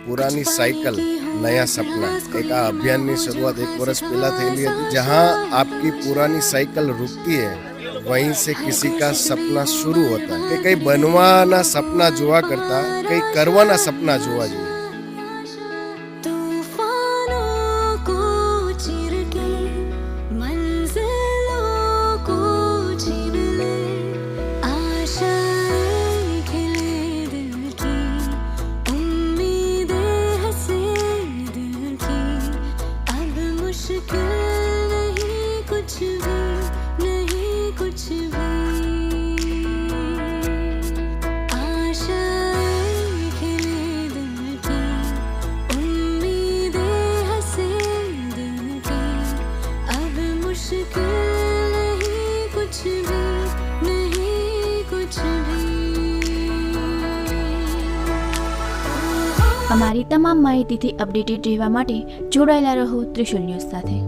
पुरानी साइकिल नया सपना एक आ अभियान की शुरुआत 1 वर्ष पहला थયેલી હતી जहां आपकी पुरानी साइकिल रुकती है वहीं से किसी का सपना शुरू होता है कि कई बनवाना सपना जोवा करता कई करवाना सपना जोवा જોઈએ। અમારી તમામ માહિતીથી અપડેટેડ રહેવા માટે જોડાયેલા રહો ત્રિશુલ ન્યૂઝ સાથે।